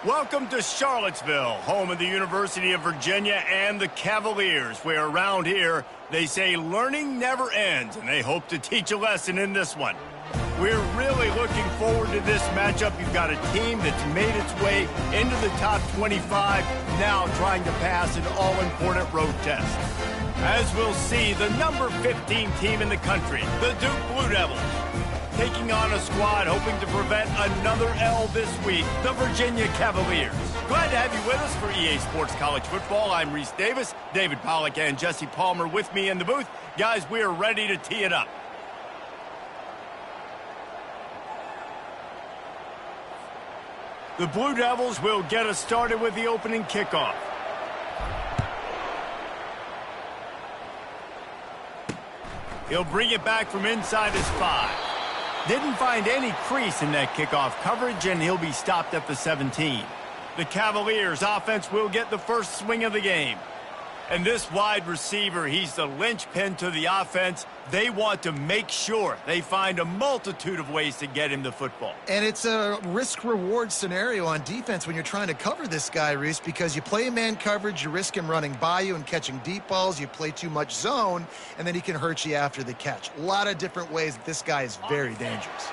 Welcome to Charlottesville, home of the University of Virginia and the Cavaliers, where around here they say learning never ends, and they hope to teach a lesson in this one. We're really looking forward to this matchup. You've got a team that's made its way into the top 25, now trying to pass an all-important road test. As we'll see, the number 15 team in the country, the Duke Blue Devils, taking on a squad hoping to prevent another L this week, the Virginia Cavaliers. Glad to have you with us for EA Sports College Football. I'm Reese Davis, David Pollack and Jesse Palmer with me in the booth. Guys, we are ready to tee it up. The Blue Devils will get us started with the opening kickoff. He'll bring it back from inside his 5. Didn't find any crease in that kickoff coverage, and he'll be stopped at the 17. The Cavaliers offense will get the first swing of the game. And this wide receiver, he's the linchpin to the offense. They want to make sure they find a multitude of ways to get him the football. And it's a risk-reward scenario on defense when you're trying to cover this guy, Reese, because you play man coverage, you risk him running by you and catching deep balls. You play too much zone, and then he can hurt you after the catch. A lot of different ways that this guy is very dangerous.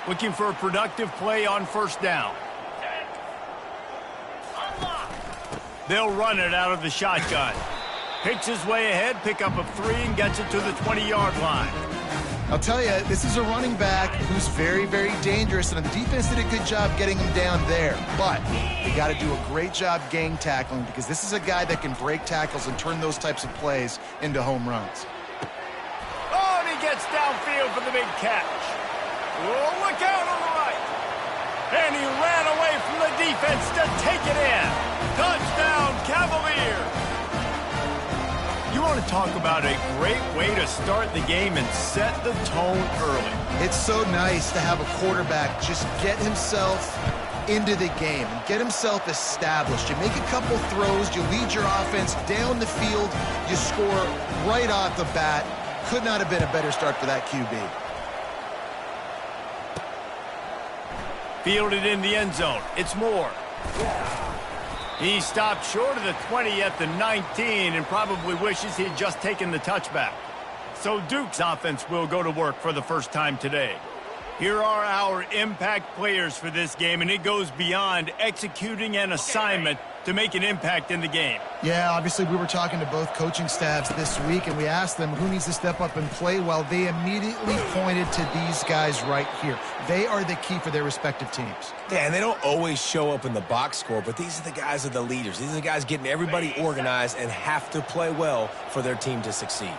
Looking for a productive play on first down. They'll run it out of the shotgun. Picks his way ahead, pick up of 3, and gets it to the 20-yard line. I'll tell you, this is a running back who's very, very dangerous, and the defense did a good job getting him down there. But they got to do a great job gang tackling, because this is a guy that can break tackles and turn those types of plays into home runs. Oh, and he gets downfield for the big catch. Oh, look out on the right. And he ran away from the defense to take it in. Touchdown, Cavaliers. You want to talk about a great way to start the game and set the tone early. It's so nice to have a quarterback just get himself into the game and get himself established. You make a couple throws, you lead your offense down the field, you score right off the bat. Could not have been a better start for that QB. Fielded in the end zone. It's Moore. He stopped short of the 20 at the 19 and probably wishes he had just taken the touchback. So Duke's offense will go to work for the first time today. Here are our impact players for this game, and it goes beyond executing an assignment to make an impact in the game. Yeah, obviously we were talking to both coaching staffs this week, and we asked them who needs to step up and play well. They immediately pointed to these guys right here. They are the key for their respective teams. Yeah, and they don't always show up in the box score, but these are the guys that are the leaders. These are the guys getting everybody organized and have to play well for their team to succeed.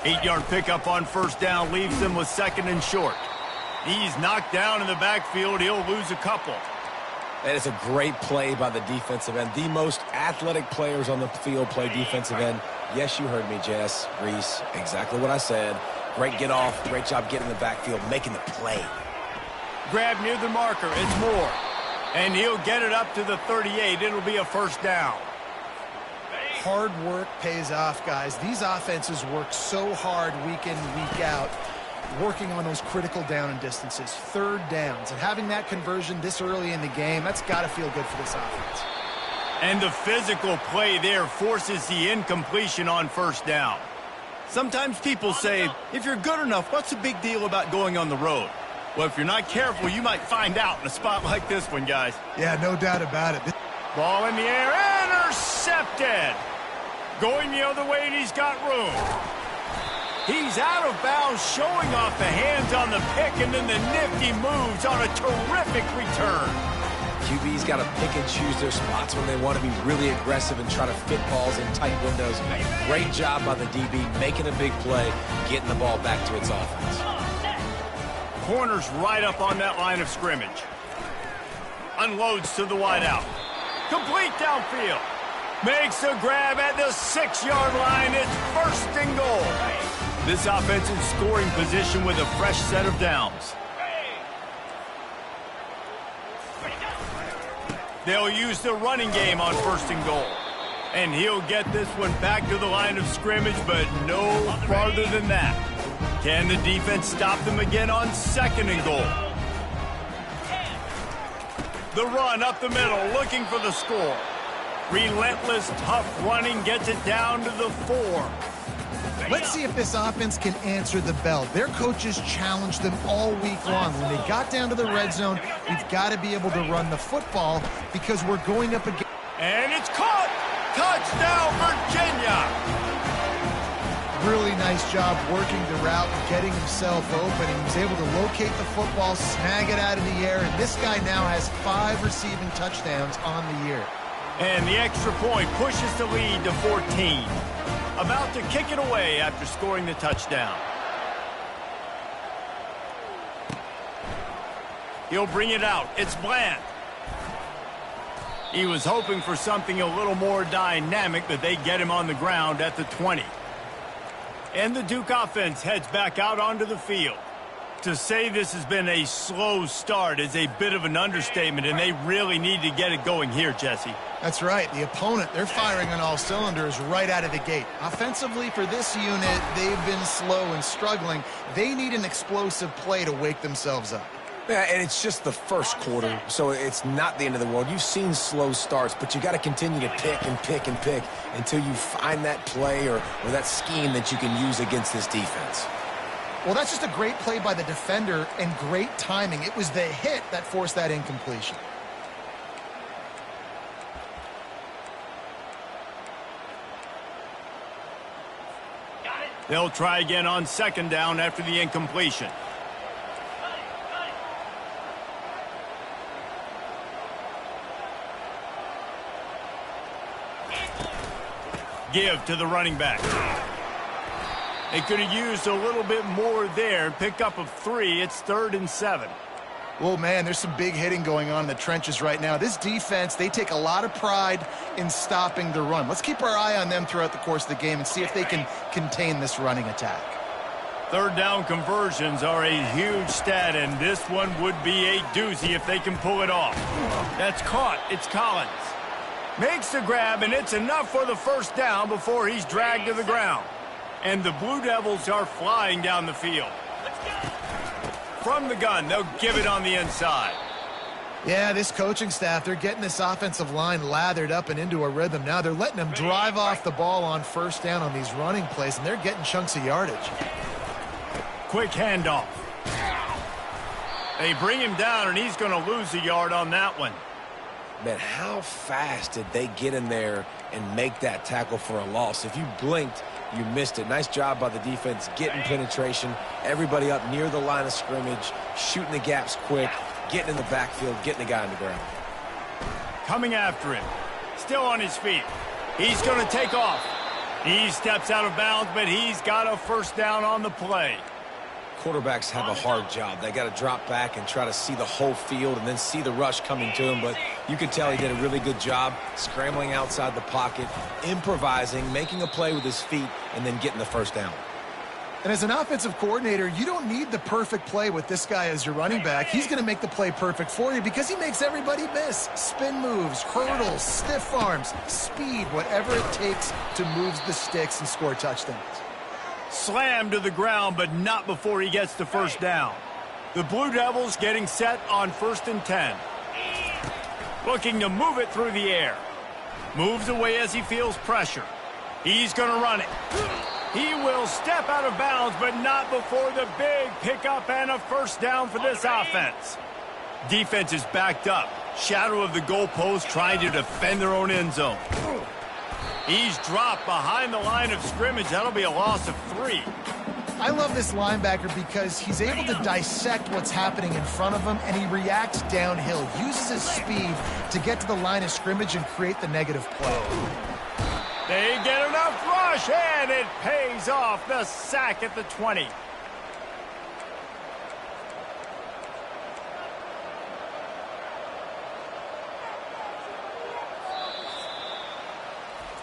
8-yard pickup on first down leaves them with second and short. He's knocked down in the backfield. He'll lose a couple. That is a great play by the defensive end. The most athletic players on the field play defensive end. Yes, you heard me, Jess, Reese. Exactly what I said. Great get off. Great job getting in the backfield, making the play. Grab near the marker. It's Moore. And he'll get it up to the 38. It'll be a first down. Hard work pays off, guys. These offenses work so hard week in, week out, working on those critical down and distances, third downs, and having that conversion this early in the game, that's got to feel good for this offense. And the physical play there forces the incompletion on first down. Sometimes people say, if you're good enough, what's the big deal about going on the road? Well, if you're not careful, you might find out in a spot like this one, guys. Yeah, no doubt about it. Ball in the air, intercepted. Going the other way, and he's got room. He's out of bounds, showing off the hands on the pick, and then the nifty moves on a terrific return. QB's got to pick and choose their spots when they want to be really aggressive and try to fit balls in tight windows. Great job by the DB, making a big play, getting the ball back to its offense. Corner's right up on that line of scrimmage. Unloads to the wideout. Complete downfield. Makes a grab at the 6-yard line. It's first and goal. This offense in scoring position with a fresh set of downs. They'll use the running game on first and goal. And he'll get this one back to the line of scrimmage, but no farther than that. Can the defense stop them again on second and goal? The run up the middle, looking for the score. Relentless, tough running gets it down to the 4. Let's see if this offense can answer the bell. Their coaches challenged them all week long. When they got down to the red zone, we've got to be able to run the football because we're going up against... And it's caught! Touchdown, Virginia! Really nice job working the route and getting himself open. He was able to locate the football, snag it out of the air, and this guy now has 5 receiving touchdowns on the year. And the extra point pushes the lead to 14. About to kick it away after scoring the touchdown. He'll bring it out. It's Bland. He was hoping for something a little more dynamic, but they get him on the ground at the 20. And the Duke offense heads back out onto the field. To say this has been a slow start is a bit of an understatement, and they really need to get it going here, Jesse. That's right. The opponent, they're firing on all cylinders right out of the gate. Offensively, for this unit, they've been slow and struggling. They need an explosive play to wake themselves up. Yeah, and it's just the first quarter, so it's not the end of the world. You've seen slow starts, but you got to continue to pick and pick and pick until you find that play or that scheme that you can use against this defense. Well, that's just a great play by the defender and great timing. It was the hit that forced that incompletion. They'll try again on second down after the incompletion. Give to the running back. They could have used a little bit more there. Pick up of 3. It's 3rd and 7. Well, man, there's some big hitting going on in the trenches right now. This defense, they take a lot of pride in stopping the run. Let's keep our eye on them throughout the course of the game and see if they can contain this running attack. 3rd down conversions are a huge stat, and this one would be a doozy if they can pull it off. That's caught. It's Collins. Makes the grab, and it's enough for the first down before he's dragged to the ground. And the Blue Devils are flying down the field. From the gun, they'll give it on the inside. Yeah, this coaching staff, they're getting this offensive line lathered up and into a rhythm. Now they're letting them drive off the ball on first down on these running plays, and they're getting chunks of yardage. Quick handoff. They bring him down, and he's going to lose a yard on that one. Man, how fast did they get in there and make that tackle for a loss? If you blinked, you missed it. Nice job by the defense getting penetration. Everybody up near the line of scrimmage, shooting the gaps quick, getting in the backfield, getting the guy on the ground. Coming after him. Still on his feet. He's going to take off. He steps out of bounds, but he's got a first down on the play. Quarterbacks have a hard job. They got to drop back and try to see the whole field and then see the rush coming to him. But you can tell he did a really good job scrambling outside the pocket, improvising, making a play with his feet, and then getting the first down. And as an offensive coordinator, you don't need the perfect play with this guy as your running back. He's going to make the play perfect for you because he makes everybody miss. Spin moves, hurdles, stiff arms, speed, whatever it takes to move the sticks and score touchdowns. Slammed to the ground, but not before he gets the first down. The Blue Devils getting set on 1st and 10. Looking to move it through the air. Moves away as he feels pressure. He's going to run it. He will step out of bounds, but not before the big pickup and a first down for this offense. Defense is backed up. Shadow of the goalpost trying to defend their own end zone. He's dropped behind the line of scrimmage. That'll be a loss of 3. I love this linebacker because he's able to dissect what's happening in front of him, and he reacts downhill, uses his speed to get to the line of scrimmage and create the negative play. They get enough rush, and it pays off. The sack at the 20.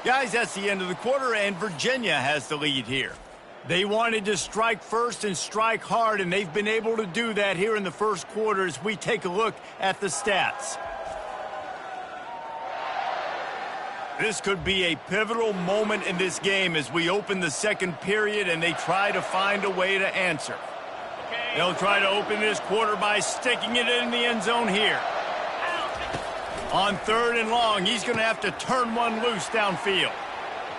Guys, that's the end of the quarter, and Virginia has the lead here. They wanted to strike first and strike hard, and they've been able to do that here in the first quarter as we take a look at the stats. This could be a pivotal moment in this game as we open the second period and they try to find a way to answer. They'll try to open this quarter by sticking it in the end zone here. On 3rd and long, he's going to have to turn one loose downfield.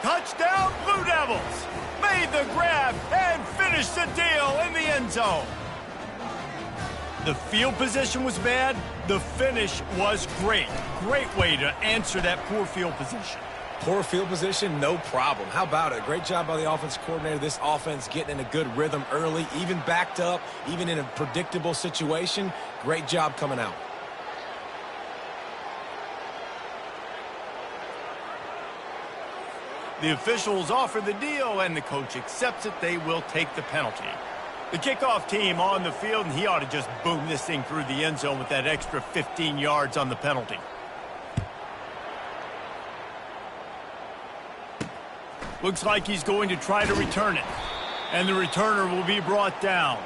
Touchdown, Blue Devils! Made the grab and finished the deal in the end zone. The field position was bad. The finish was great. Great way to answer that poor field position. Poor field position, no problem. How about it? Great job by the offense coordinator. This offense getting in a good rhythm early, even backed up, even in a predictable situation. Great job coming out. The officials offer the deal, and the coach accepts it. They will take the penalty. The kickoff team on the field, and he ought to just boom this thing through the end zone with that extra 15 yards on the penalty. Looks like he's going to try to return it. And the returner will be brought down.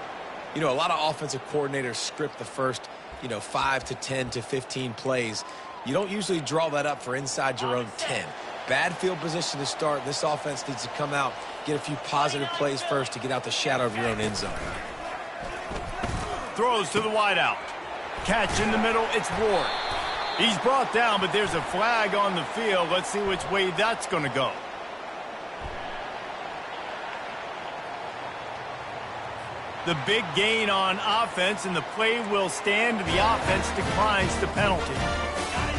You know, a lot of offensive coordinators script the first, 5 to 10 to 15 plays. You don't usually draw that up for inside your own 10. Bad field position to start. This offense needs to come out, get a few positive plays first to get out the shadow of your own end zone. Throws to the wideout. Catch in the middle. It's Ward. He's brought down, but there's a flag on the field. Let's see which way that's going to go. The big gain on offense, and the play will stand. The offense declines the penalty.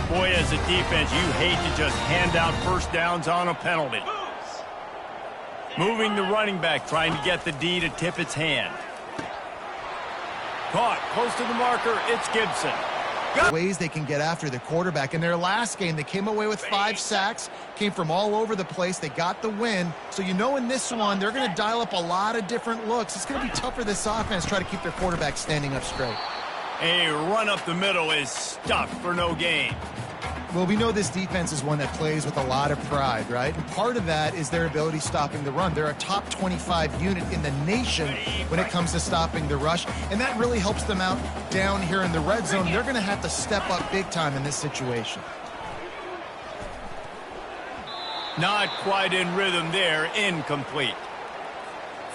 Boy, as a defense, you hate to just hand out first downs on a penalty. Moving the running back, trying to get the D to tip its hand. Caught, close to the marker, it's Gibson. Ways they can get after the quarterback. In their last game, they came away with 5 sacks, came from all over the place. They got the win. So in this one, they're going to dial up a lot of different looks. It's going to be tough for this offense to try to keep their quarterback standing up straight. A run up the middle is stuffed for no gain. Well, we know this defense is one that plays with a lot of pride, right? And part of that is their ability stopping the run. They're a top 25 unit in the nation when it comes to stopping the rush, and that really helps them out down here in the red zone. They're going to have to step up big time in this situation. Not quite in rhythm there, incomplete.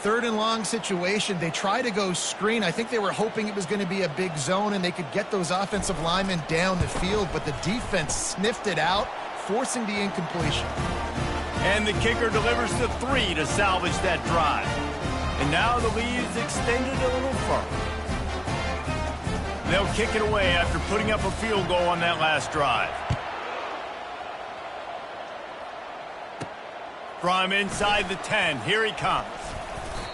3rd and long situation. They try to go screen. I think they were hoping it was going to be a big zone and they could get those offensive linemen down the field, but the defense sniffed it out, forcing the incompletion. And the kicker delivers the 3 to salvage that drive. And now the lead is extended a little further. They'll kick it away after putting up a field goal on that last drive. From inside the 10, here he comes.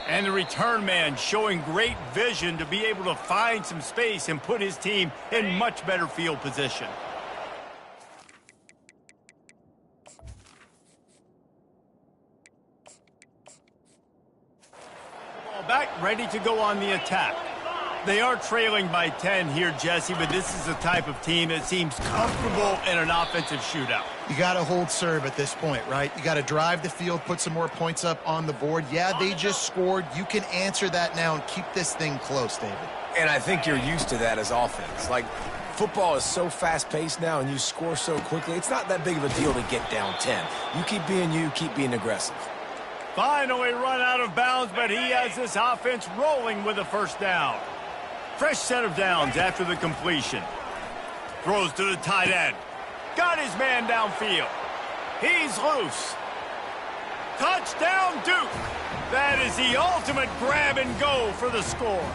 And the return man showing great vision to be able to find some space and put his team in much better field position. Ball back, ready to go on the attack. They are trailing by 10 here, Jesse, but this is the type of team that seems comfortable in an offensive shootout. You got to hold serve at this point, right? You got to drive the field, put some more points up on the board. Yeah, they just scored. You can answer that now and keep this thing close, David. And I think you're used to that as offense. Like, football is so fast-paced now and you score so quickly, it's not that big of a deal to get down 10. You keep being aggressive. Finally run out of bounds, but he has this offense rolling with a first down. Fresh set of downs after the completion. Throws to the tight end. Got his man downfield. He's loose. Touchdown, Duke. That is the ultimate grab and go for the score.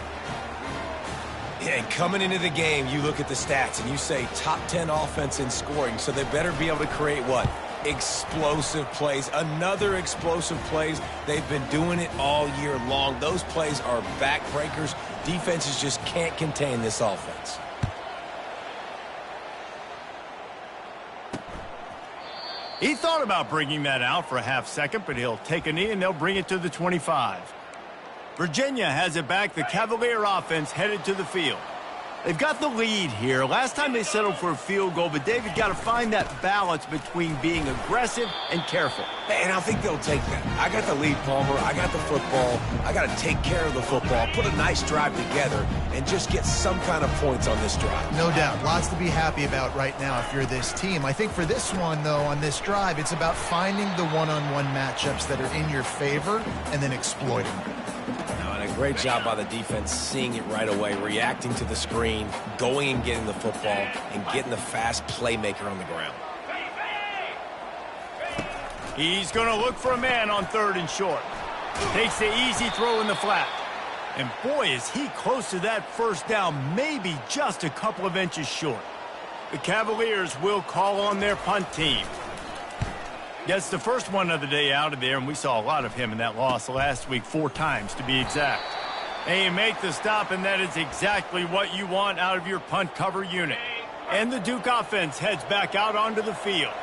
Yeah, and coming into the game, you look at the stats and you say top 10 offense in scoring, so they better be able to create what? Explosive plays. Another explosive plays. They've been doing it all year long. Those plays are backbreakers. Defenses just can't contain this offense. He thought about bringing that out for a half second, but he'll take a knee and they'll bring it to the 25. Virginia has it back. The Cavalier offense headed to the field. They've got the lead here. Last time they settled for a field goal, but David got to find that balance between being aggressive and careful. And I think they'll take that. I got the lead, Palmer. I got the football. I got to take care of the football, put a nice drive together, and just get some kind of points on this drive. No doubt. Lots to be happy about right now if you're this team. I think for this one, though, on this drive, it's about finding the one-on-one matchups that are in your favor and then exploiting them. No, and a Great job by the defense, seeing it right away, reacting to the screen, going and getting the football, and getting the fast playmaker on the ground. He's going to look for a man on 3rd and short. Takes the easy throw in the flat. And boy, is he close to that first down, maybe just a couple of inches short. The Cavaliers will call on their punt team. Gets the first one of the day out of there, and we saw a lot of him in that loss last week, 4 times to be exact. They make the stop, and that is exactly what you want out of your punt cover unit. And the Duke offense heads back out onto the field.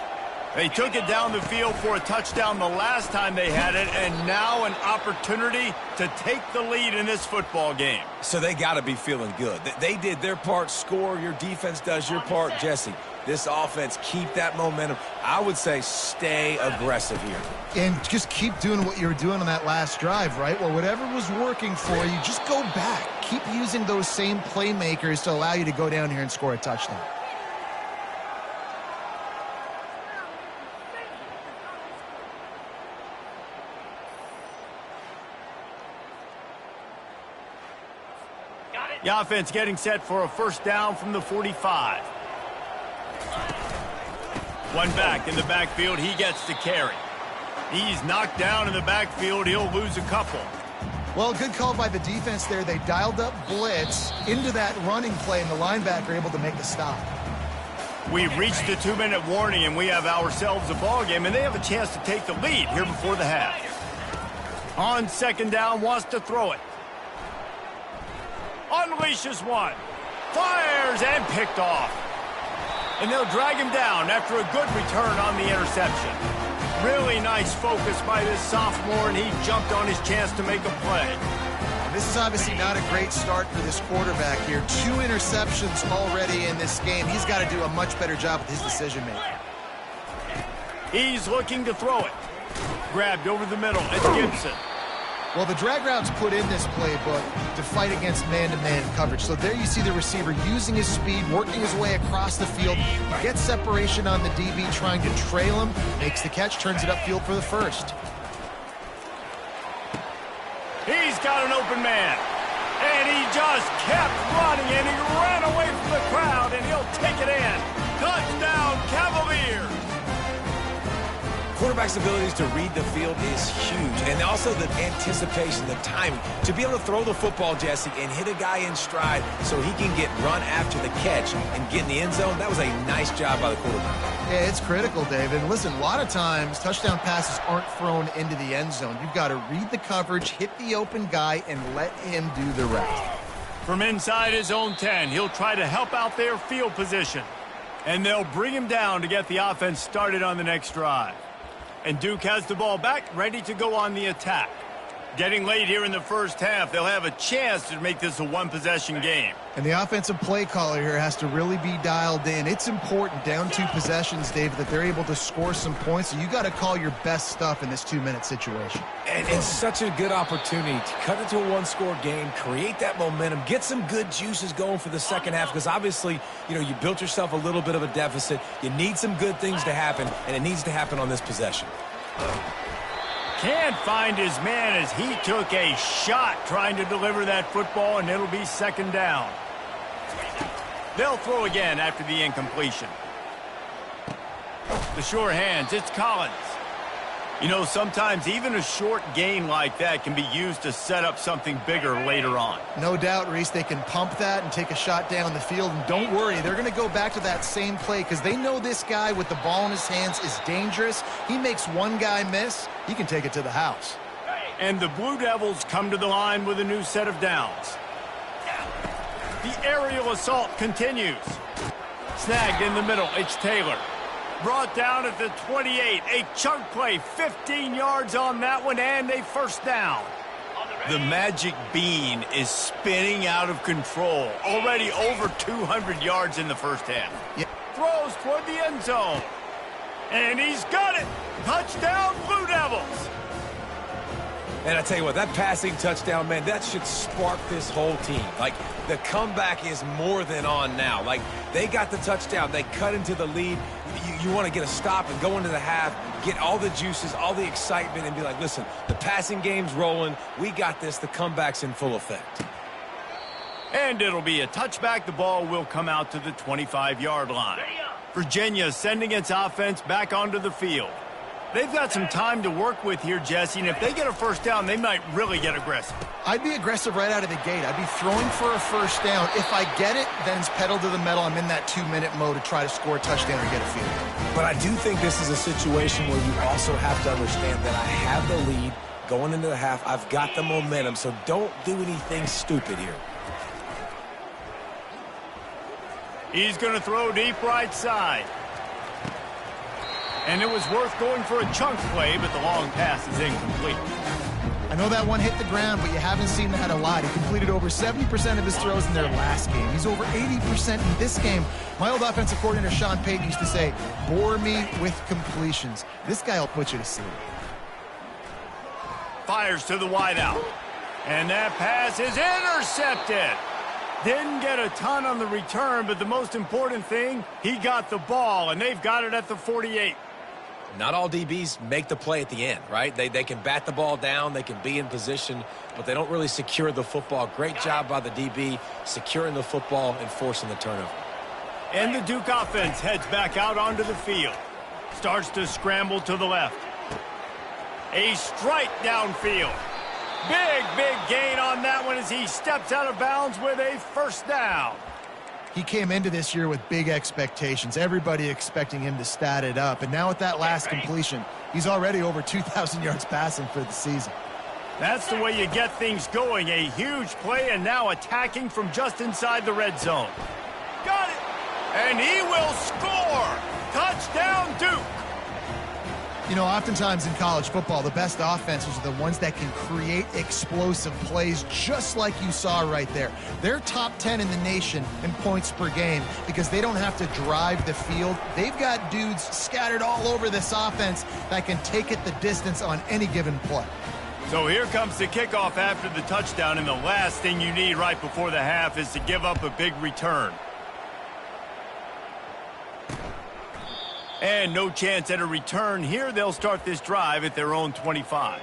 They took it down the field for a touchdown the last time they had it, and now an opportunity to take the lead in this football game. So they got to be feeling good. They did their part, score. Your defense does your part. Jesse, this offense, keep that momentum. I would say stay aggressive here. And just keep doing what you were doing on that last drive, right? Well, whatever was working for you, just go back. Keep using those same playmakers to allow you to go down here and score a touchdown. The offense getting set for a first down from the 45. One back in the backfield. He gets the carry. He's knocked down in the backfield. He'll lose a couple. Well, good call by the defense there. They dialed up blitz into that running play, and the linebacker able to make the stop. We've reached the 2-minute warning, and we have ourselves a ball game, and they have a chance to take the lead here before the half. On 2nd down, wants to throw it. Unleashes one. Fires and picked off. And they'll drag him down after a good return on the interception. Really nice focus by this sophomore, and he jumped on his chance to make a play. This is obviously not a great start for this quarterback here. 2 interceptions already in this game. He's got to do a much better job with his decision-making. He's looking to throw it. Grabbed over the middle. It's Gibson. Well, the drag route's put in this playbook to fight against man-to-man coverage. So there you see the receiver using his speed, working his way across the field. He gets separation on the DB, trying to trail him, makes the catch, turns it upfield for the first. He's got an open man. And he just kept running, and he ran away from the crowd, and he'll take it in. Touchdown, Cavaliers! Quarterback's abilities to read the field is huge, and also the anticipation, the timing. To be able to throw the football, Jesse, and hit a guy in stride so he can get run after the catch and get in the end zone, that was a nice job by the quarterback. Yeah, it's critical, David. Listen, a lot of times touchdown passes aren't thrown into the end zone. You've got to read the coverage, hit the open guy, and let him do the rest. From inside his own 10, he'll try to help out their field position. And they'll bring him down to get the offense started on the next drive. And Duke has the ball back, ready to go on the attack. Getting late here in the first half, they'll have a chance to make this a one-possession game. And the offensive play caller here has to really be dialed in. It's important, down 2 possessions, David, that they're able to score some points. So you got to call your best stuff in this 2-minute situation. And it's such a good opportunity to cut it to a one-score game, create that momentum, get some good juices going for the second half, because obviously, you built yourself a little bit of a deficit. You need some good things to happen, and it needs to happen on this possession. Can't find his man as he took a shot trying to deliver that football, and it'll be 2nd down. They'll throw again after the incompletion. The sure hands, it's Collins. Sometimes even a short gain like that can be used to set up something bigger later on. No doubt, Reese, they can pump that and take a shot down the field. And don't worry, they're going to go back to that same play because they know this guy with the ball in his hands is dangerous. He makes one guy miss, he can take it to the house. And the Blue Devils come to the line with a new set of downs. The aerial assault continues. Snagged in the middle, it's Taylor. Brought down at the 28. A chunk play, 15 yards on that one, and a first down. The magic bean is spinning out of control. Already over 200 yards in the first half. Yep. Throws toward the end zone. And he's got it. Touchdown, Blue Devils. And I tell you what, that passing touchdown, man, that should spark this whole team. Like, the comeback is more than on now. Like, they got the touchdown. They cut into the lead. You want to get a stop and go into the half, get all the juices, all the excitement, and be like, listen, the passing game's rolling. We got this. The comeback's in full effect. And it'll be a touchback. The ball will come out to the 25-yard line. Virginia sending its offense back onto the field. They've got some time to work with here, Jesse, and if they get a first down, they might really get aggressive. I'd be aggressive right out of the gate. I'd be throwing for a first down. If I get it, then it's pedal to the metal. I'm in that 2-minute mode to try to score a touchdown or get a field goal. But I do think this is a situation where you also have to understand that I have the lead going into the half. I've got the momentum, so don't do anything stupid here. He's going to throw deep right side. And it was worth going for a chunk play, but the long pass is incomplete. I know that one hit the ground, but you haven't seen that a lot. He completed over 70% of his throws in their last game. He's over 80% in this game. My old offensive coordinator, Sean Payton, used to say, bore me with completions. This guy will put you to sleep. Fires to the wideout. And that pass is intercepted. Didn't get a ton on the return, but the most important thing, he got the ball, and they've got it at the 48. Not all DBs make the play at the end, right? They can bat the ball down, they can be in position, but they don't really secure the football. Great job by the DB securing the football and forcing the turnover. And the Duke offense heads back out onto the field. Starts to scramble to the left. A strike downfield. Big gain on that one as he steps out of bounds with a first down. He came into this year with big expectations. Everybody expecting him to stat it up. And now with that last completion, he's already over 2,000 yards passing for the season. That's the way you get things going. A huge play and now attacking from just inside the red zone. Got it! And he will score! Touchdown, Duke! You know, oftentimes in college football, the best offenses are the ones that can create explosive plays just like you saw right there. They're top 10 in the nation in points per game because they don't have to drive the field. They've got dudes scattered all over this offense that can take it the distance on any given play. So here comes the kickoff after the touchdown, and the last thing you need right before the half is to give up a big return. And no chance at a return here. They'll start this drive at their own 25.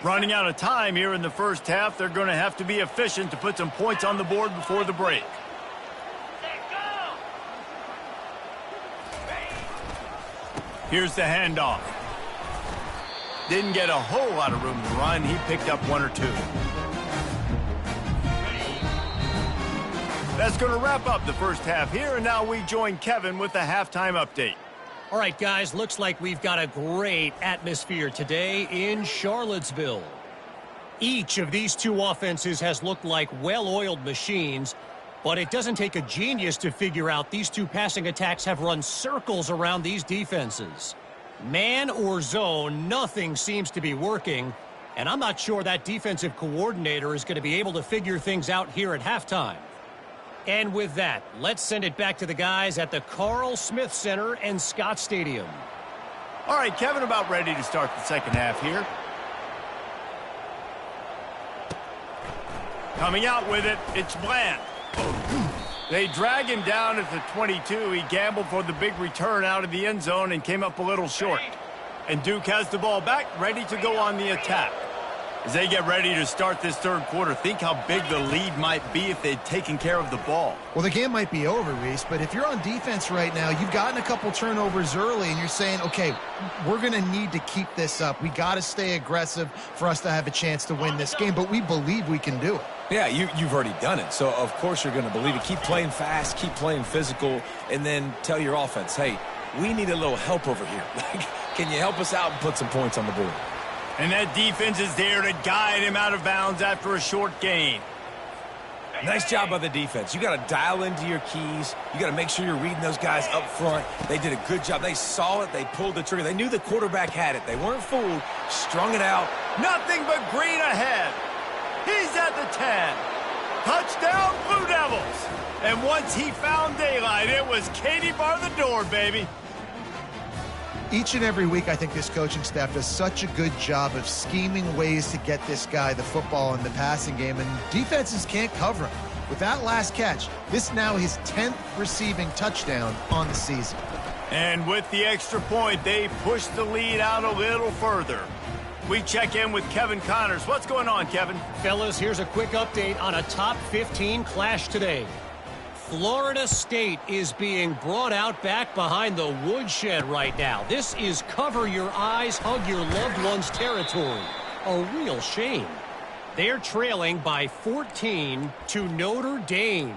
Running out of time here in the first half. They're going to have to be efficient to put some points on the board before the break. Here's the handoff. Didn't get a whole lot of room to run. He picked up one or two. That's going to wrap up the first half here, and now we join Kevin with the halftime update. All right, guys, looks like we've got a great atmosphere today in Charlottesville. Each of these two offenses has looked like well-oiled machines, but it doesn't take a genius to figure out these two passing attacks have run circles around these defenses. Man or zone, nothing seems to be working, and I'm not sure that defensive coordinator is going to be able to figure things out here at halftime. And with that, let's send it back to the guys at the Carl Smith Center and Scott Stadium. All right, Kevin, about ready to start the second half here. Coming out with it, it's Bland. They drag him down at the 22. He gambled for the big return out of the end zone and came up a little short. And Duke has the ball back, ready to go on the attack. As they get ready to start this third quarter, think how big the lead might be if they'd taken care of the ball. Well, the game might be over, Reese, but if you're on defense right now, you've gotten a couple turnovers early, and you're saying, okay, we're going to need to keep this up. We got to stay aggressive for us to have a chance to win this game, but we believe we can do it. Yeah, you've already done it, so of course you're going to believe it. Keep playing fast, keep playing physical, and then tell your offense, hey, we need a little help over here. Can you help us out and put some points on the board? And that defense is there to guide him out of bounds after a short gain. Nice job by the defense. You got to dial into your keys. You got to make sure you're reading those guys up front. They did a good job. They saw it. They pulled the trigger. They knew the quarterback had it. They weren't fooled. Strung it out. Nothing but green ahead. He's at the 10. Touchdown, Blue Devils. And once he found daylight, it was Katie bar the door, baby. Each and every week, I think this coaching staff does such a good job of scheming ways to get this guy the football in the passing game, and defenses can't cover him. With that last catch, this now his 10th receiving touchdown on the season. And with the extra point, they push the lead out a little further. We check in with Kevin Connors. What's going on, Kevin? Fellas, here's a quick update on a top 15 clash today. Florida State is being brought out back behind the woodshed right now. This is cover your eyes, hug your loved ones territory. A real shame. They're trailing by 14 to Notre Dame.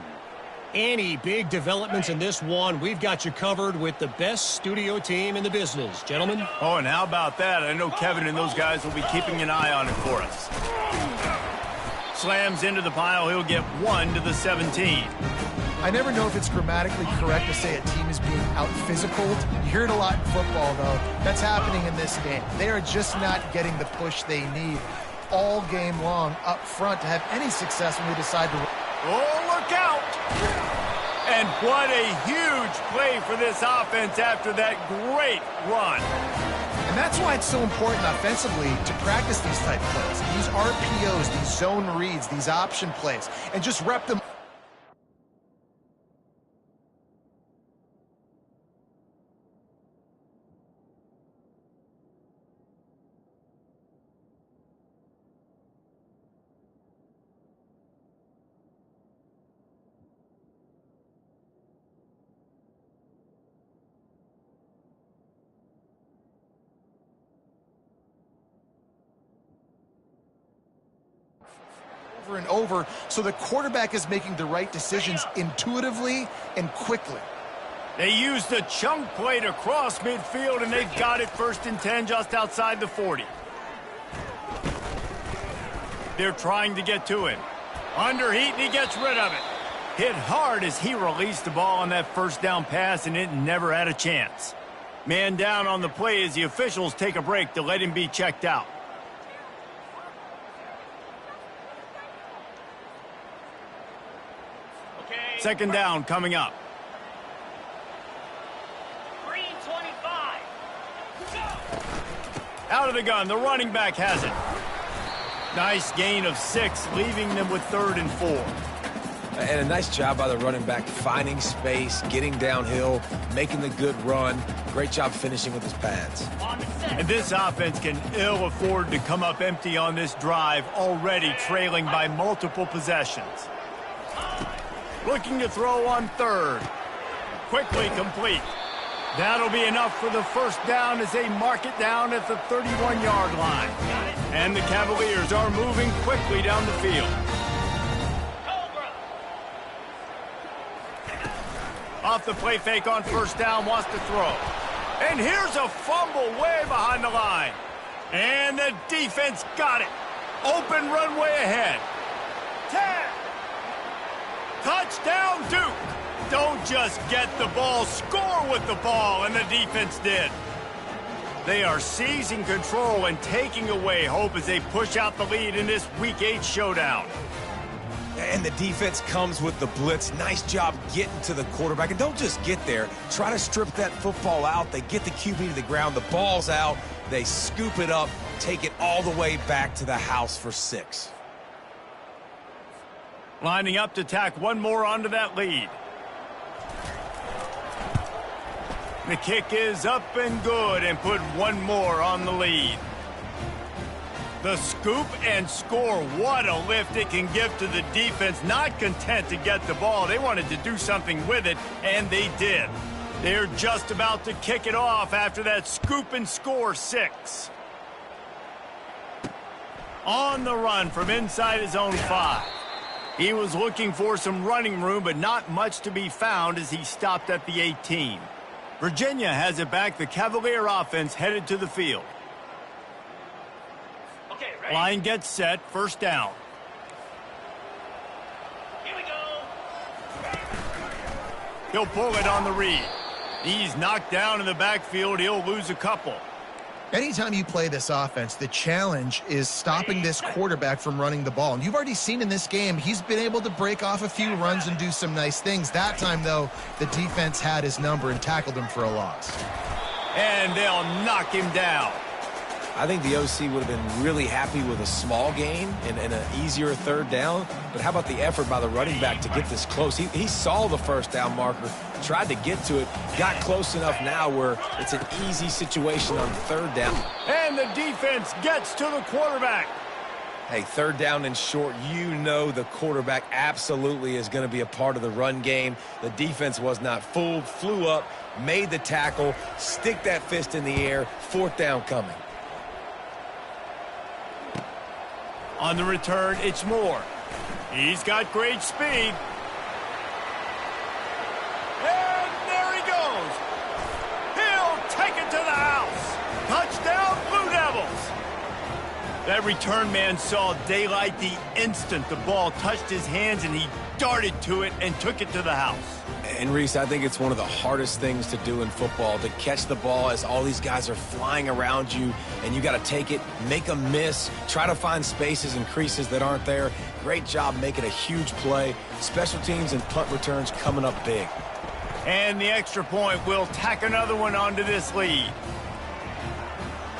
Any big developments in this one, we've got you covered with the best studio team in the business. Gentlemen? Oh, and how about that? I know Kevin and those guys will be keeping an eye on it for us. Slams into the pile. He'll get 1 to the 17. I never know if it's grammatically correct to say a team is being out-physicaled. You hear it a lot in football, though. That's happening in this game. They are just not getting the push they need all game long up front to have any success when they decide to... Oh, look out! And what a huge play for this offense after that great run. And that's why it's so important offensively to practice these type of plays. These RPOs, these zone reads, these option plays, and just rep them. And over, so the quarterback is making the right decisions intuitively and quickly. They used a chunk play to cross midfield, and they've got it 1st and 10 just outside the 40. They're trying to get to him. Under heat, and he gets rid of it. Hit hard as he released the ball on that 1st down pass, and it never had a chance. Man down on the play as the officials take a break to let him be checked out. Second down coming up. Green 25. Out of the gun, the running back has it. Nice gain of 6, leaving them with 3rd and 4. And a nice job by the running back, finding space, getting downhill, making the good run. Great job finishing with his pads. And this offense can ill afford to come up empty on this drive, already trailing by multiple possessions. Looking to throw on 3rd. Quickly complete. That'll be enough for the 1st down as they mark it down at the 31-yard line. And the Cavaliers are moving quickly down the field. Off the play fake on 1st down, wants to throw. And here's a fumble way behind the line. And the defense got it. Open runway ahead. 10. Touchdown, Duke! Don't just get the ball, score with the ball, and the defense did. They are seizing control and taking away hope as they push out the lead in this Week 8 showdown. And the defense comes with the blitz. Nice job getting to the quarterback. And don't just get there. Try to strip that football out. They get the QB to the ground. The ball's out. They scoop it up, take it all the way back to the house for 6. Lining up to tack one more onto that lead. The kick is up and good and put one more on the lead. The scoop and score, what a lift it can give to the defense. Not content to get the ball, they wanted to do something with it, and they did. They're just about to kick it off after that scoop and score 6. On the run from inside his own 5. He was looking for some running room, but not much to be found as he stopped at the 18. Virginia has it back. The Cavalier offense headed to the field. Okay, ready? Line gets set. 1st down. Here we go. He'll pull it on the read. He's knocked down in the backfield. He'll lose a couple. Anytime you play this offense, the challenge is stopping this quarterback from running the ball. And you've already seen in this game, he's been able to break off a few runs and do some nice things. That time, though, the defense had his number and tackled him for a loss. And they'll knock him down. I think the OC would have been really happy with a small gain and an easier third down. But how about the effort by the running back to get this close? He saw the first down marker, tried to get to it, got close enough now where it's an easy situation on third down. And the defense gets to the quarterback. Hey, third down and short, you know the quarterback absolutely is going to be a part of the run game. The defense was not fooled, flew up, made the tackle, stick that fist in the air, fourth down coming. On the return, it's Moore. He's got great speed. And there he goes. He'll take it to the house. Touchdown, Blue Devils. That return man saw daylight the instant the ball touched his hands, and he darted to it and took it to the house. And, Reese, I think it's one of the hardest things to do in football, to catch the ball as all these guys are flying around you, and you got to take it, make a miss, try to find spaces and creases that aren't there. Great job making a huge play. Special teams and punt returns coming up big. And the extra point will tack another one onto this lead.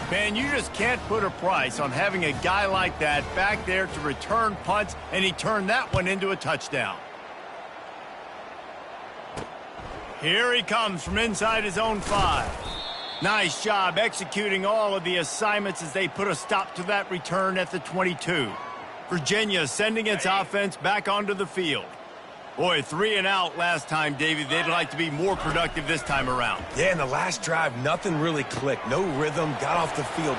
Man, you just can't put a price on having a guy like that back there to return punts, and he turned that one into a touchdown. Here he comes from inside his own 5. Nice job executing all of the assignments as they put a stop to that return at the 22. Virginia sending its offense back onto the field. Boy, 3 and out last time, David. They'd like to be more productive this time around. Yeah, in the last drive, nothing really clicked. No rhythm, got off the field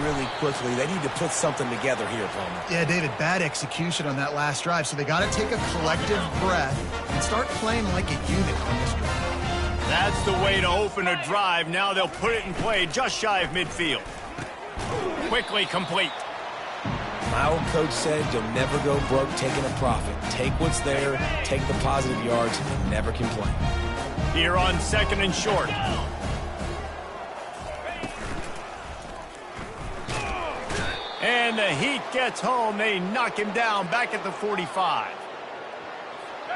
really quickly. They need to put something together here, Palmer. Yeah, David, bad execution on that last drive, so they got to take a collective breath and start playing like a unit on this drive. That's the way to open a drive. Now they'll put it in play just shy of midfield. Quickly complete. My old coach said you'll never go broke taking a profit. Take what's there, take the positive yards, and never complain. Here on second and short. And the Heat gets home. They knock him down back at the 45.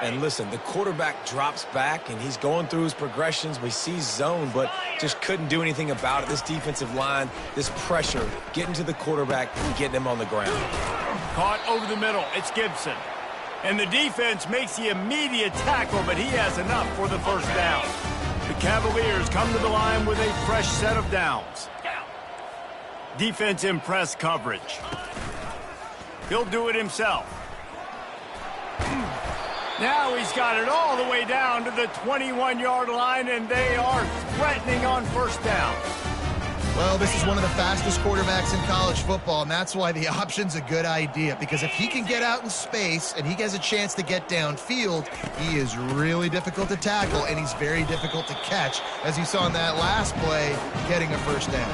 And listen, the quarterback drops back, and he's going through his progressions. We see zone, but just couldn't do anything about it. This defensive line, this pressure, getting to the quarterback and getting him on the ground. Caught over the middle. It's Gibson. And the defense makes the immediate tackle, but he has enough for the first down. The Cavaliers come to the line with a fresh set of downs. Defense in press coverage. He'll do it himself. Now he's got it all the way down to the 21-yard line, and they are threatening on first down. Well, this is one of the fastest quarterbacks in college football, and that's why the option's a good idea, because if he can get out in space and he has a chance to get downfield, he is really difficult to tackle, and he's very difficult to catch, as you saw in that last play, getting a first down.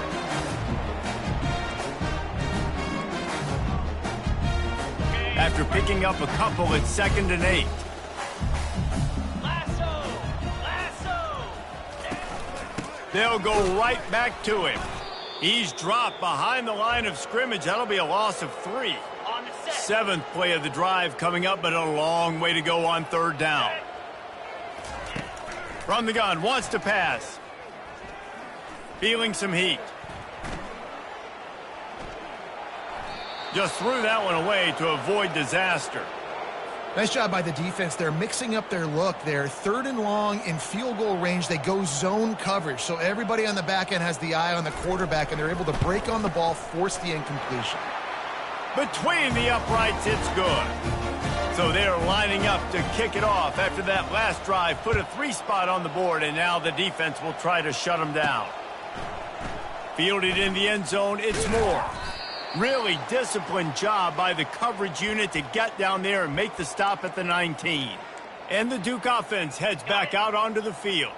After picking up a couple, it's 2nd and 8. They'll go right back to him. He's dropped behind the line of scrimmage. That'll be a loss of 3. 7th play of the drive coming up, but a long way to go on third down. From the gun, wants to pass. Feeling some heat. Just threw that one away to avoid disaster. Nice job by the defense. They're mixing up their look. They're 3rd and long in field goal range. They go zone coverage. So everybody on the back end has the eye on the quarterback, and they're able to break on the ball, force the incompletion. Between the uprights, it's good. So they're lining up to kick it off after that last drive. Put a 3-spot on the board, and now the defense will try to shut them down. Fielded in the end zone, it's Moore. Really disciplined job by the coverage unit to get down there and make the stop at the 19. And the Duke offense heads back out onto the field.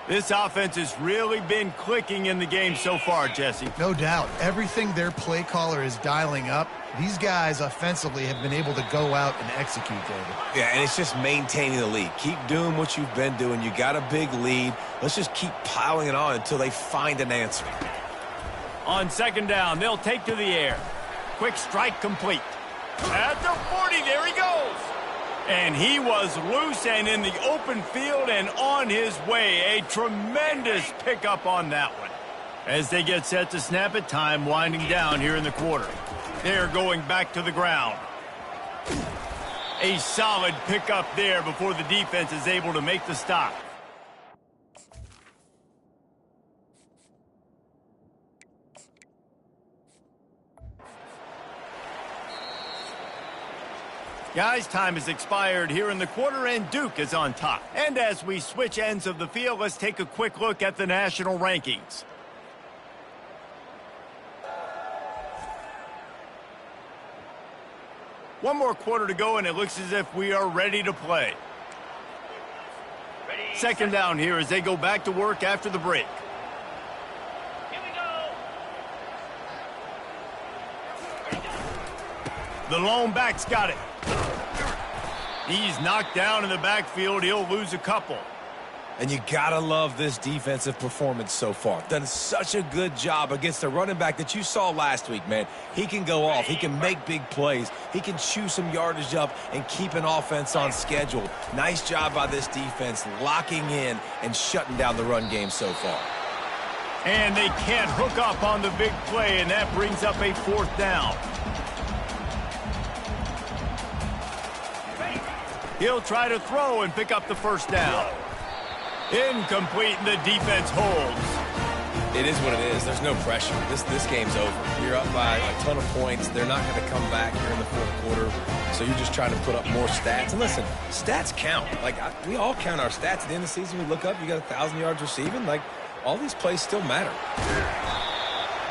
This offense has really been clicking in the game so far, Jesse. No doubt. Everything their play caller is dialing up, these guys offensively have been able to go out and execute, David. Yeah, and it's just maintaining the lead. Keep doing what you've been doing. You got a big lead. Let's just keep piling it on until they find an answer. On 2nd down, they'll take to the air. Quick strike complete. At the 40, there he goes. And he was loose and in the open field and on his way. A tremendous pickup on that one. As they get set to snap it, time winding down here in the quarter. They're going back to the ground. A solid pickup there before the defense is able to make the stop. Guys, time has expired here in the quarter, and Duke is on top. And as we switch ends of the field, let's take a quick look at the national rankings. One more quarter to go, and it looks as if we are ready to play. Second down here as they go back to work after the break. Here we go. The lone back's got it. He's knocked down in the backfield. He'll lose a couple. And you gotta love this defensive performance so far. Done such a good job against the running back that you saw last week, man. He can go off. He can make big plays. He can chew some yardage up and keep an offense on schedule. Nice job by this defense locking in and shutting down the run game so far. And they can't hook up on the big play, and that brings up a fourth down. He'll try to throw and pick up the first down. Incomplete, and the defense holds. It is what it is. There's no pressure. This game's over. You're up by a ton of points. They're not going to come back here in the fourth quarter, so you're just trying to put up more stats. And listen, stats count. We all count our stats. At the end of the season, we look up, you got 1,000 yards receiving. All these plays still matter.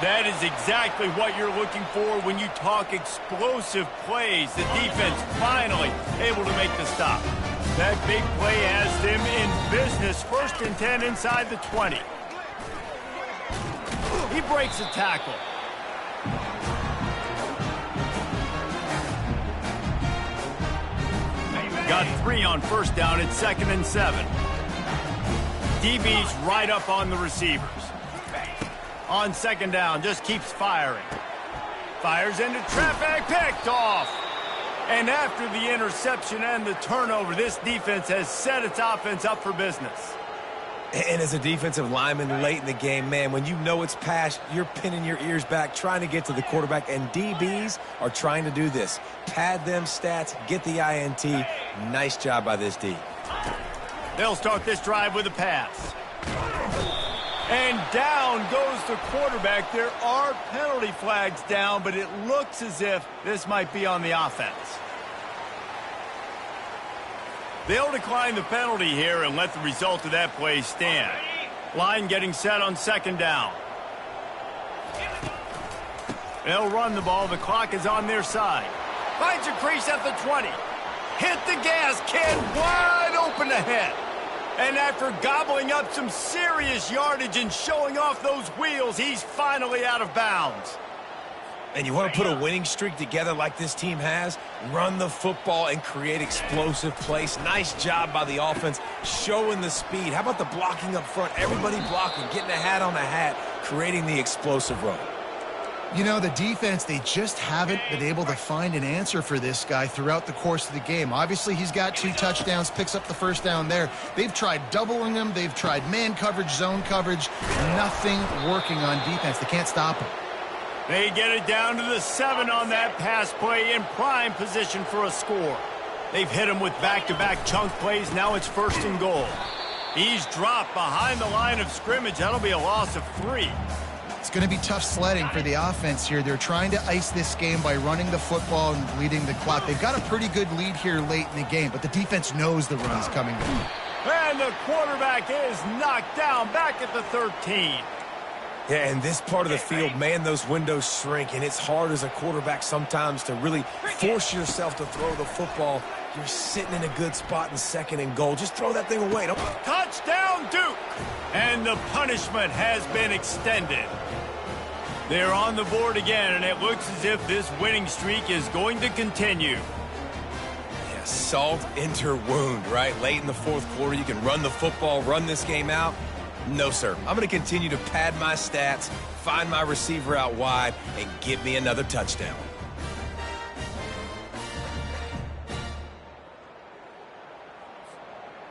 That is exactly what you're looking for when you talk explosive plays. The defense finally able to make the stop. That big play has them in business. 1st and 10 inside the 20. He breaks a tackle. Got 3 on first down. It's 2nd and 7. DB's right up on the receivers. On 2nd down, just keeps firing. Fires into traffic, picked off. And after the interception and the turnover, this defense has set its offense up for business. And as a defensive lineman late in the game, man, when you know it's past, you're pinning your ears back, trying to get to the quarterback, and DBs are trying to do this. Pad them stats, get the INT. Nice job by this D. They'll start this drive with a pass. And down goes the quarterback. There are penalty flags down, but it looks as if this might be on the offense. They'll decline the penalty here and let the result of that play stand. Line getting set on 2nd down. They'll run the ball. The clock is on their side. Finds a crease at the 20. Hit the gas, kid. Wide open ahead. And after gobbling up some serious yardage and showing off those wheels, he's finally out of bounds. And you want to put a winning streak together like this team has? Run the football and create explosive plays. Nice job by the offense, showing the speed. How about the blocking up front? Everybody blocking, getting a hat on a hat, creating the explosive run. You know, the defense, they just haven't been able to find an answer for this guy throughout the course of the game. Obviously, he's got 2 touchdowns, picks up the first down there. They've tried doubling him. They've tried man coverage, zone coverage. Nothing working on defense. They can't stop him. They get it down to the 7 on that pass play in prime position for a score. They've hit him with back-to-back chunk plays. Now it's 1st and goal. He's dropped behind the line of scrimmage. That'll be a loss of 3. It's going to be tough sledding for the offense here. They're trying to ice this game by running the football and bleeding the clock. They've got a pretty good lead here late in the game, but the defense knows the run's coming. And the quarterback is knocked down back at the 13. Yeah, and this part of the field, man, those windows shrink, and it's hard as a quarterback sometimes to really force yourself to throw the football. You're sitting in a good spot in 2nd and goal. Just throw that thing away. Don't... Touchdown, Duke! And the punishment has been extended. They're on the board again, and it looks as if this winning streak is going to continue. Yeah, salt into wound, right? Late in the 4th quarter, you can run the football, run this game out. No, sir. I'm going to continue to pad my stats, find my receiver out wide, and give me another touchdown.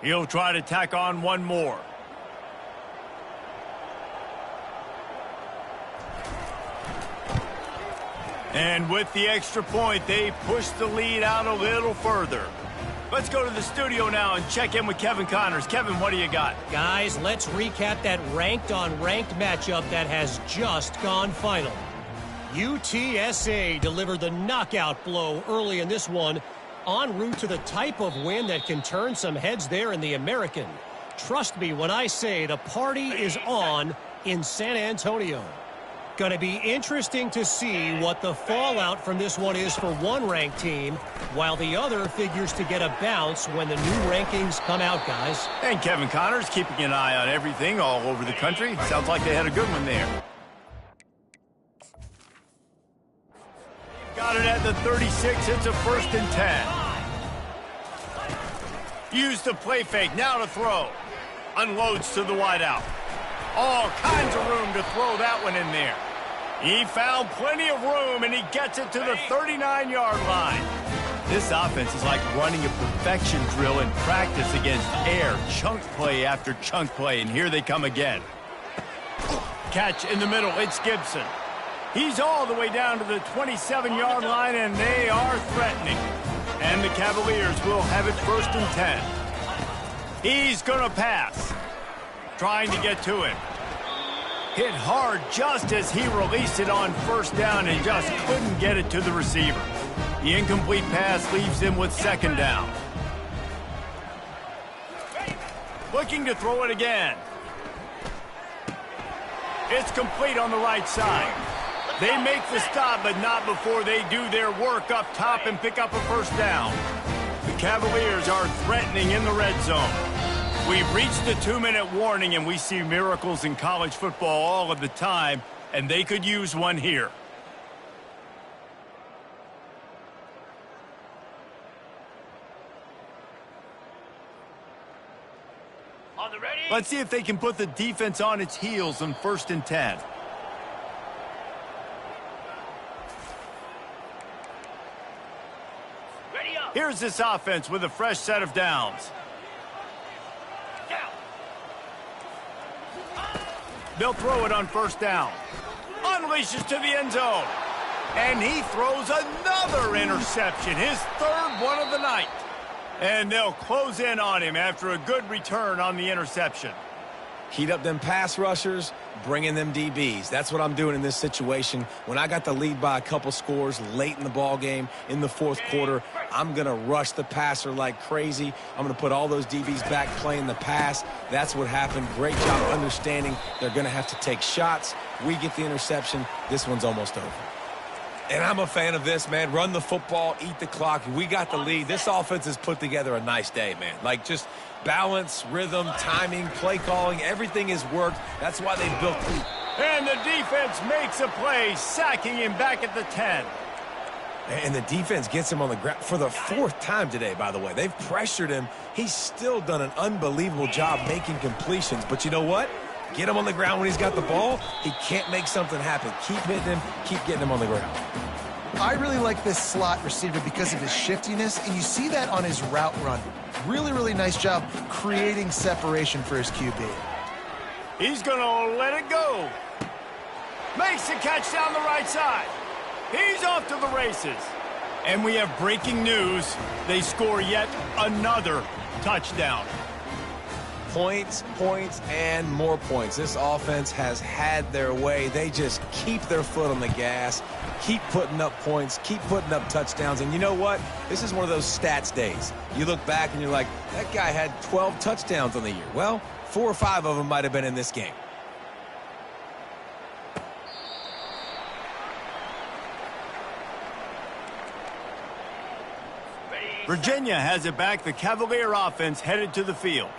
He'll try to tack on one more. And with the extra point, they push the lead out a little further. Let's go to the studio now and check in with Kevin Connors. Kevin, what do you got? Guys, let's recap that ranked-on-ranked matchup that has just gone final. UTSA delivered the knockout blow early in this one, en route to the type of win that can turn some heads there in the American. Trust me when I say the party is on in San Antonio. Going to be interesting to see what the fallout from this one is for one ranked team, while the other figures to get a bounce when the new rankings come out, guys. And Kevin Connors keeping an eye on everything all over the country. Sounds like they had a good one there. Got it at the 36. It's a 1st and 10. Use the play fake. Now to throw. Unloads to the wideout. All kinds of room to throw that one in there. He found plenty of room, and he gets it to the 39-yard line. This offense is like running a perfection drill in practice against air. Chunk play after chunk play, and here they come again. Catch in the middle. It's Gibson. He's all the way down to the 27-yard line, and they are threatening. And the Cavaliers will have it 1st and 10. He's going to pass. Trying to get to him. Hit hard just as he released it on 1st down and just couldn't get it to the receiver. The incomplete pass leaves him with 2nd down. Looking to throw it again. It's complete on the right side. They make the stop, but not before they do their work up top and pick up a 1st down. The Cavaliers are threatening in the red zone. We've reached the 2-minute warning, and we see miracles in college football all of the time, and they could use one here. On the ready? Let's see if they can put the defense on its heels on 1st and 10. Ready up. Here's this offense with a fresh set of downs. Down. They'll throw it on 1st down. Unleashes to the end zone. And he throws another interception, his 3rd one of the night. And they'll close in on him after a good return on the interception. Heat up them pass rushers, bring in them DBs. That's what I'm doing in this situation. When I got the lead by a couple scores late in the ball game in the 4th quarter, I'm going to rush the passer like crazy. I'm going to put all those DBs back playing the pass. That's what happened. Great job understanding they're going to have to take shots. We get the interception. This one's almost over. And I'm a fan of this, man. Run the football, eat the clock. We got the lead. This offense has put together a nice day, man. Like, just balance, rhythm, timing, play calling, everything has worked. That's why they built it. And the defense makes a play, sacking him back at the 10. And the defense gets him on the ground for the 4th time today, by the way. They've pressured him. He's still done an unbelievable job making completions. But you know what? Get him on the ground when he's got the ball. He can't make something happen. Keep hitting him. Keep getting him on the ground. I really like this slot receiver because of his shiftiness, and you see that on his route run. Really, really nice job creating separation for his QB. He's going to let it go. Makes the catch down the right side. He's off to the races. And we have breaking news. They score yet another touchdown. Points, points, and more points. This offense has had their way. They just keep their foot on the gas, keep putting up points, keep putting up touchdowns. And you know what? This is one of those stats days. You look back and you're like, that guy had 12 touchdowns on the year. Well, 4 or 5 of them might have been in this game. Virginia has it back. The Cavalier offense headed to the field.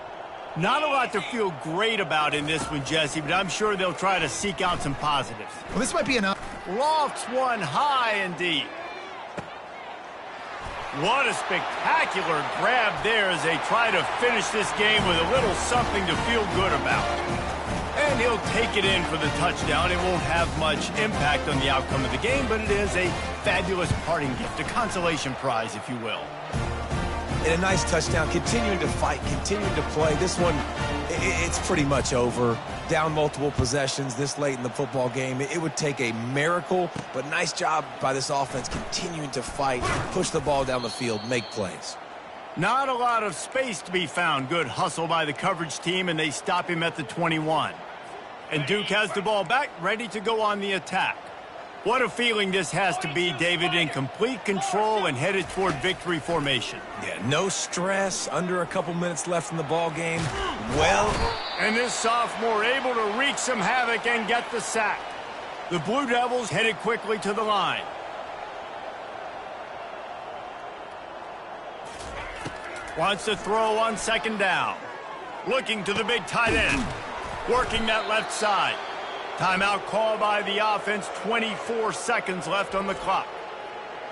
Not a lot to feel great about in this one, Jesse, but I'm sure they'll try to seek out some positives. Well, this might be enough. Lofts one high and deep. What a spectacular grab there as they try to finish this game with a little something to feel good about. And he'll take it in for the touchdown. It won't have much impact on the outcome of the game, but it is a fabulous parting gift, a consolation prize, if you will. And a nice touchdown, continuing to fight, continuing to play. This one, it's pretty much over. Down multiple possessions this late in the football game. It would take a miracle, but nice job by this offense continuing to fight, push the ball down the field, make plays. Not a lot of space to be found. Good hustle by the coverage team, and they stop him at the 21. And Duke has the ball back, ready to go on the attack. What a feeling this has to be, David, in complete control and headed toward victory formation. Yeah, no stress, under a couple minutes left in the ball game. Well, and this sophomore able to wreak some havoc and get the sack. The Blue Devils headed quickly to the line. Wants to throw on second down. Looking to the big tight end. Working that left side. Timeout call by the offense, 24 seconds left on the clock.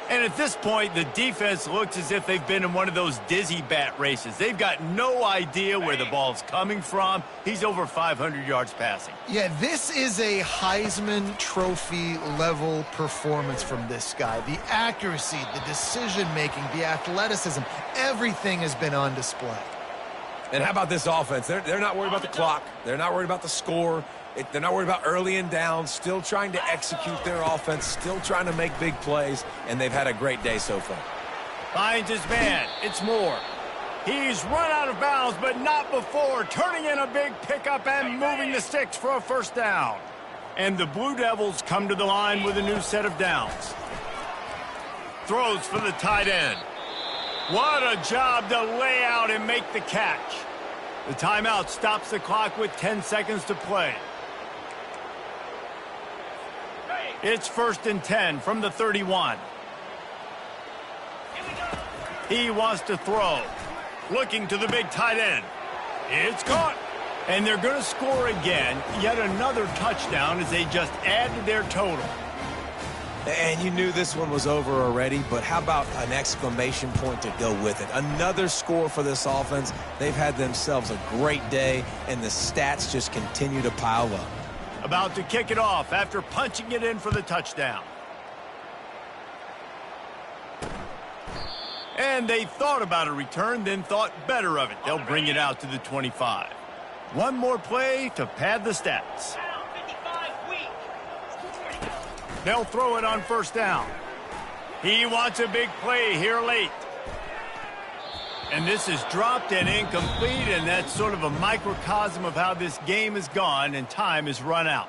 And at this point, the defense looks as if they've been in one of those dizzy bat races. They've got no idea where the ball's coming from. He's over 500 yards passing. Yeah, this is a Heisman Trophy level performance from this guy. The accuracy, the decision-making, the athleticism, everything has been on display. And how about this offense? They're not worried about the clock. They're not worried about the score. They're not worried about early and down. Still trying to execute their offense. Still trying to make big plays. And they've had a great day so far. Finds his man. It's Moore. He's run out of bounds, but not before. Turning in a big pickup and moving the sticks for a first down. And the Blue Devils come to the line with a new set of downs. Throws for the tight end. What a job to lay out and make the catch. The timeout stops the clock with 10 seconds to play. It's 1st and 10 from the 31. He wants to throw. Looking to the big tight end. It's caught. And they're going to score again. Yet another touchdown as they just add to their total. And you knew this one was over already, but how about an exclamation point to go with it? Another score for this offense. They've had themselves a great day, and the stats just continue to pile up. About to kick it off after punching it in for the touchdown. And they thought about a return, then thought better of it. They'll bring it out to the 25. One more play to pad the stats. They'll throw it on first down. He wants a big play here late. And this is dropped and incomplete, and that's sort of a microcosm of how this game has gone, and time has run out.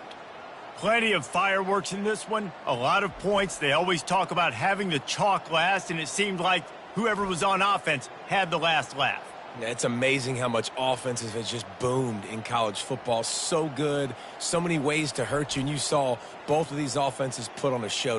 Plenty of fireworks in this one, a lot of points. They always talk about having the chalk last, and it seemed like whoever was on offense had the last laugh. Yeah, it's amazing how much offenses has just boomed in college football. So good, so many ways to hurt you, and you saw both of these offenses put on a show